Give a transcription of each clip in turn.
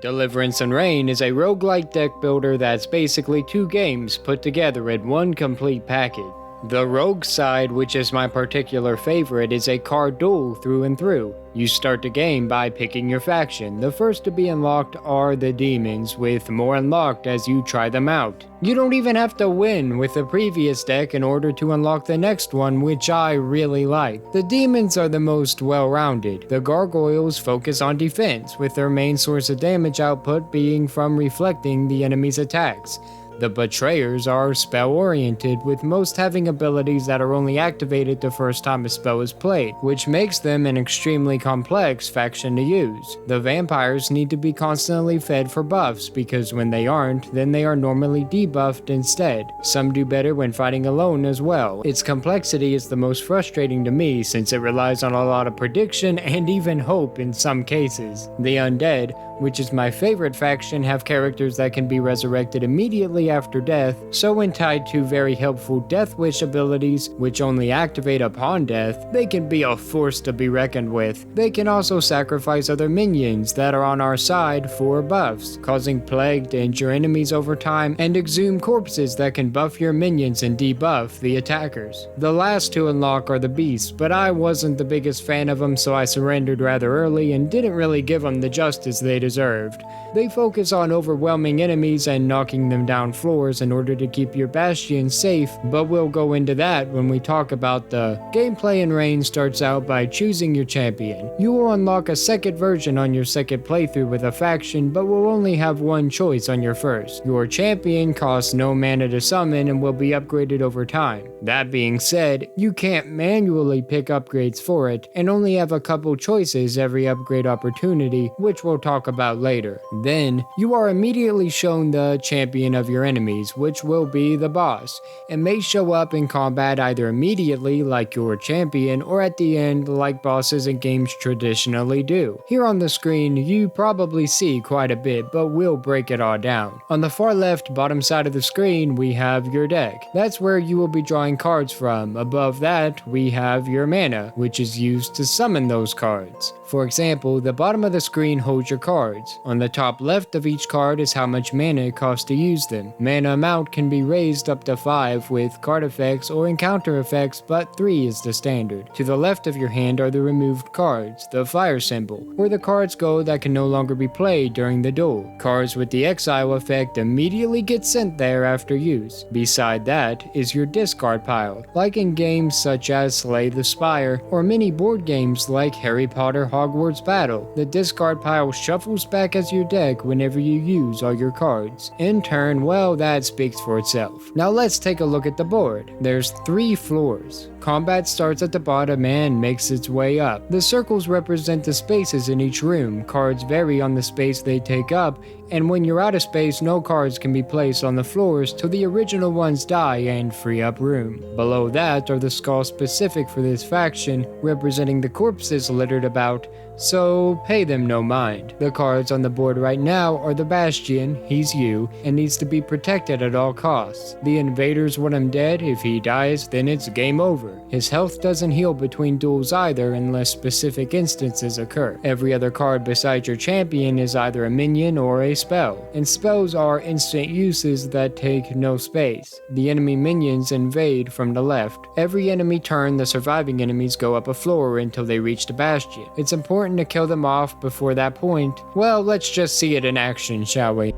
Deliverance and Reign is a roguelite deck builder that's basically two games put together in one complete package. The rogue side, which is my particular favorite, is a card duel through and through. You start the game by picking your faction. The first to be unlocked are the demons, with more unlocked as you try them out. You don't even have to win with the previous deck in order to unlock the next one, which I really like. The demons are the most well-rounded. The gargoyles focus on defense, with their main source of damage output being from reflecting the enemy's attacks. The betrayers are spell-oriented, with most having abilities that are only activated the first time a spell is played, which makes them an extremely complex faction to use. The vampires need to be constantly fed for buffs, because when they aren't, then they are normally debuffed instead. Some do better when fighting alone as well. Its complexity is the most frustrating to me, since it relies on a lot of prediction and even hope in some cases. The undead, which is my favorite faction, have characters that can be resurrected immediately after death, so when tied to very helpful Death Wish abilities, which only activate upon death, they can be a force to be reckoned with. They can also sacrifice other minions that are on our side for buffs, causing plague to injure enemies over time, and exhume corpses that can buff your minions and debuff the attackers. The last to unlock are the beasts, but I wasn't the biggest fan of them, so I surrendered rather early and didn't really give them the justice they deserved. They focus on overwhelming enemies and knocking them down floors in order to keep your bastion safe, but we'll go into that when we talk about the gameplay. In Reign starts out by choosing your champion. You will unlock a second version on your second playthrough with a faction, but will only have one choice on your first. Your champion costs no mana to summon and will be upgraded over time. That being said, you can't manually pick upgrades for it, and only have a couple choices every upgrade opportunity, which we'll talk about later. Then, you are immediately shown the champion of your enemies, which will be the boss, and may show up in combat either immediately like your champion or at the end like bosses in games traditionally do. Here on the screen, you probably see quite a bit, but we'll break it all down. On the far left bottom side of the screen, we have your deck. That's where you will be drawing cards from. Above that, we have your mana, which is used to summon those cards. For example, the bottom of the screen holds your cards. On the top left of each card is how much mana it costs to use them. Mana amount can be raised up to 5 with card effects or encounter effects, but 3 is the standard. To the left of your hand are the removed cards, the fire symbol, where the cards go that can no longer be played during the duel. Cards with the exile effect immediately get sent there after use. Beside that is your discard pile, like in games such as Slay the Spyre, or many board games like Harry Potter Hogwarts Battle. The discard pile shuffles back as your deck whenever you use all your cards. In turn, well, that speaks for itself. Now let's take a look at the board. There's 3 floors. Combat starts at the bottom and makes its way up. The circles represent the spaces in each room. Cards vary on the space they take up, and when you're out of space, no cards can be placed on the floors till the original ones die and free up room. Below that are the skulls specific for this faction, representing the corpses littered about, so pay them no mind. The cards on the board right now are the Bastion, he's you, and needs to be protected at all costs. The invaders want him dead. If he dies, then it's game over. His health doesn't heal between duels either unless specific instances occur. Every other card besides your champion is either a minion or a spell, and spells are instant uses that take no space. The enemy minions invade from the left. Every enemy turn, the surviving enemies go up a floor until they reach the Bastion. It's important to kill them off before that point. Well, let's just see it in action, shall we?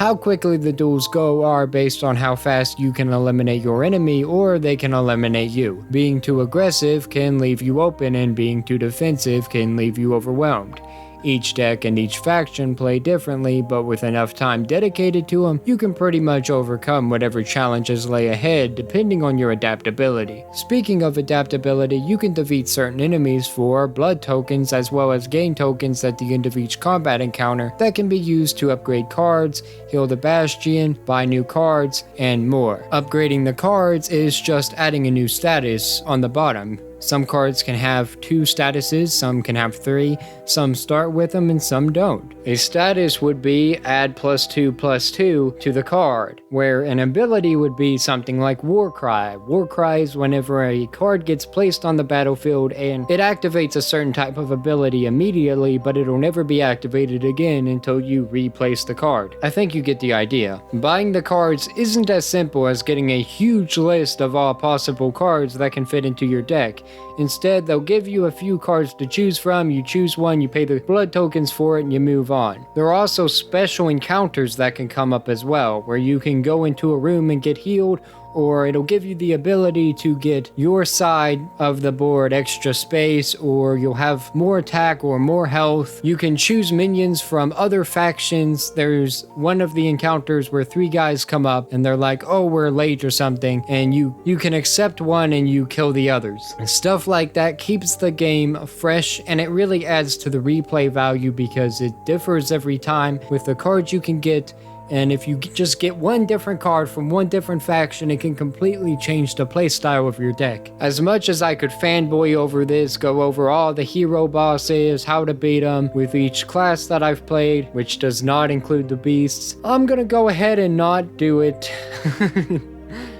How quickly the duels go are based on how fast you can eliminate your enemy or they can eliminate you. Being too aggressive can leave you open, and being too defensive can leave you overwhelmed. Each deck and each faction play differently, but with enough time dedicated to them, you can pretty much overcome whatever challenges lay ahead depending on your adaptability. Speaking of adaptability, you can defeat certain enemies for blood tokens as well as gain tokens at the end of each combat encounter that can be used to upgrade cards, heal the bastion, buy new cards, and more. Upgrading the cards is just adding a new status on the bottom. Some cards can have 2 statuses, some can have 3, some start with them and some don't. A status would be add +2/+2 to the card, where an ability would be something like Warcry. Warcry is whenever a card gets placed on the battlefield and it activates a certain type of ability immediately, but it'll never be activated again until you replace the card. I think you get the idea. Buying the cards isn't as simple as getting a huge list of all possible cards that can fit into your deck. Instead, they'll give you a few cards to choose from, you choose one, you pay the blood tokens for it, and you move on. There are also special encounters that can come up as well, where you can go into a room and get healed, or it'll give you the ability to get your side of the board extra space, or you'll have more attack or more health. You can choose minions from other factions. There's one of the encounters where 3 guys come up and they're like, oh, we're late or something, and you can accept one and you kill the others. And stuff like that keeps the game fresh, and it really adds to the replay value because it differs every time with the cards you can get. And if you just get one different card from one different faction, it can completely change the playstyle of your deck. As much as I could fanboy over this, go over all the hero bosses, how to beat them with each class that I've played, which does not include the beasts, I'm gonna go ahead and not do it.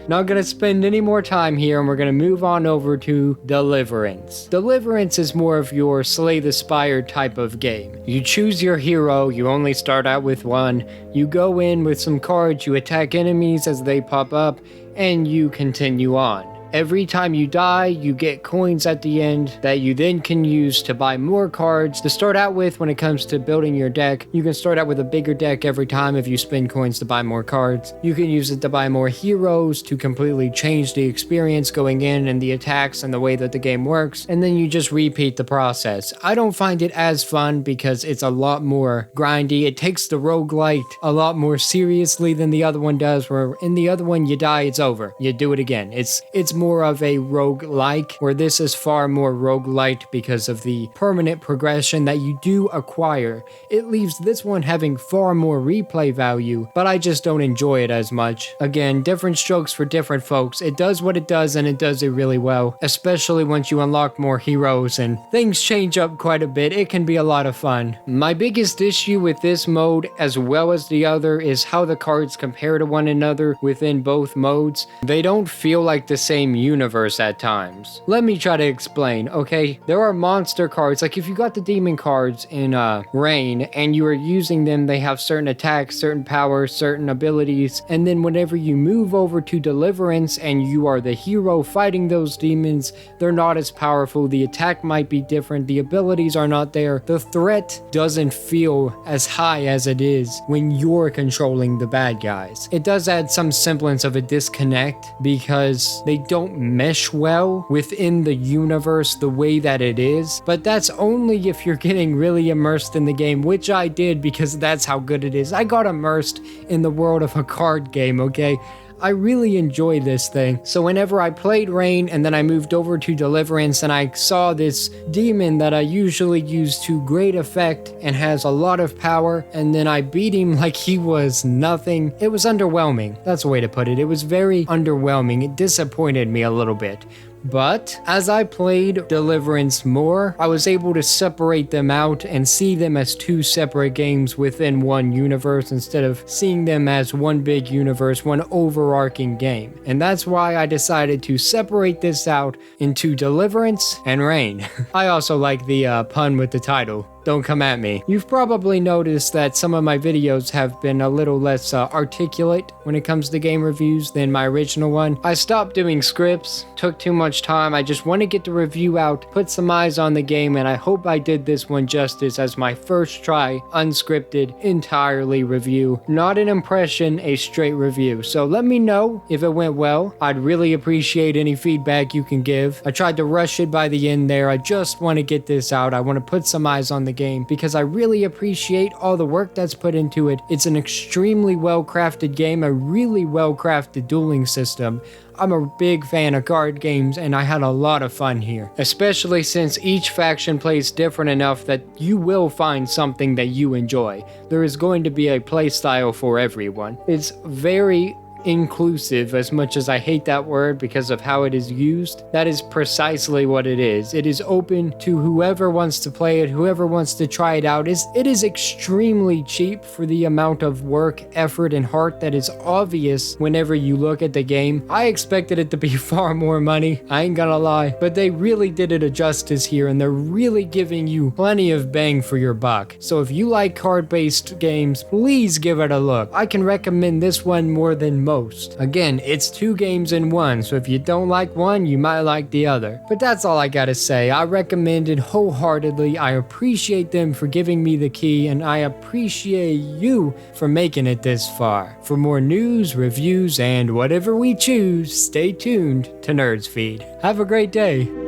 Not gonna spend any more time here, and we're gonna move on over to Deliverance. Deliverance is more of your Slay the Spyre type of game. You choose your hero, you only start out with one, you go in with some cards, you attack enemies as they pop up, and you continue on. Every time you die, you get coins at the end that you then can use to buy more cards to start out with. When it comes to building your deck, you can start out with a bigger deck every time if you spend coins to buy more cards. You can use it to buy more heroes to completely change the experience going in and the attacks and the way that the game works, and then you just repeat the process. I don't find it as fun because it's a lot more grindy. It takes the roguelite a lot more seriously than the other one does, where in the other one you die, it's over. You do it again. It's more of a roguelike, where this is far more roguelite because of the permanent progression that you do acquire. It leaves this one having far more replay value, but I just don't enjoy it as much. Again, different strokes for different folks. It does what it does, and it does it really well, especially once you unlock more heroes and things change up quite a bit. It can be a lot of fun. My biggest issue with this mode, as well as the other, is how the cards compare to one another within both modes. They don't feel like the same universe at times. Let me try to explain, okay? There are monster cards, like if you got the demon cards in Reign and you are using them, they have certain attacks, certain powers, certain abilities, and then whenever you move over to Deliverance and you are the hero fighting those demons, they're not as powerful, the attack might be different, the abilities are not there, the threat doesn't feel as high as it is when you're controlling the bad guys. It does add some semblance of a disconnect because they don't mesh well within the universe the way that it is, but that's only if you're getting really immersed in the game, which I did because that's how good it is. I got immersed in the world of a card game, okay? I really enjoy this thing. So whenever I played Reign and then I moved over to Deliverance and I saw this demon that I usually use to great effect and has a lot of power, and then I beat him like he was nothing, it was underwhelming. That's a way to put it. It was very underwhelming. It disappointed me a little bit. But as I played Deliverance more, I was able to separate them out and see them as 2 separate games within one universe instead of seeing them as one big universe, one overarching game. And that's why I decided to separate this out into Deliverance and Reign. I also like the pun with the title. don't come at me. You've probably noticed that some of my videos have been a little less articulate when it comes to game reviews than my original one. I stopped doing scripts, took too much time. I just want to get the review out, put some eyes on the game, and I hope I did this one justice as my first try, unscripted, entirely review. Not an impression, a straight review. So let me know if it went well. I'd really appreciate any feedback you can give. I tried to rush it by the end there. I just want to get this out. I want to put some eyes on the game because I really appreciate all the work that's put into it. It's an extremely well-crafted game, a really well-crafted dueling system. I'm a big fan of card games and I had a lot of fun here, especially since each faction plays different enough that you will find something that you enjoy. There is going to be a playstyle for everyone. It's very inclusive, as much as I hate that word because of how it is used. That is precisely what it is. It is open to whoever wants to play it, whoever wants to try it out. It is extremely cheap for the amount of work, effort, and heart that is obvious whenever you look at the game. I expected it to be far more money, I ain't gonna lie, but they really did it a justice here and they're really giving you plenty of bang for your buck. So if you like card-based games, please give it a look. I can recommend this one more than most. Again, it's 2 games in one, so if you don't like one, you might like the other. But that's all I gotta say. I recommend it wholeheartedly. I appreciate them for giving me the key, and I appreciate you for making it this far. For more news, reviews, and whatever we choose, stay tuned to Nerdsfeed. Have a great day.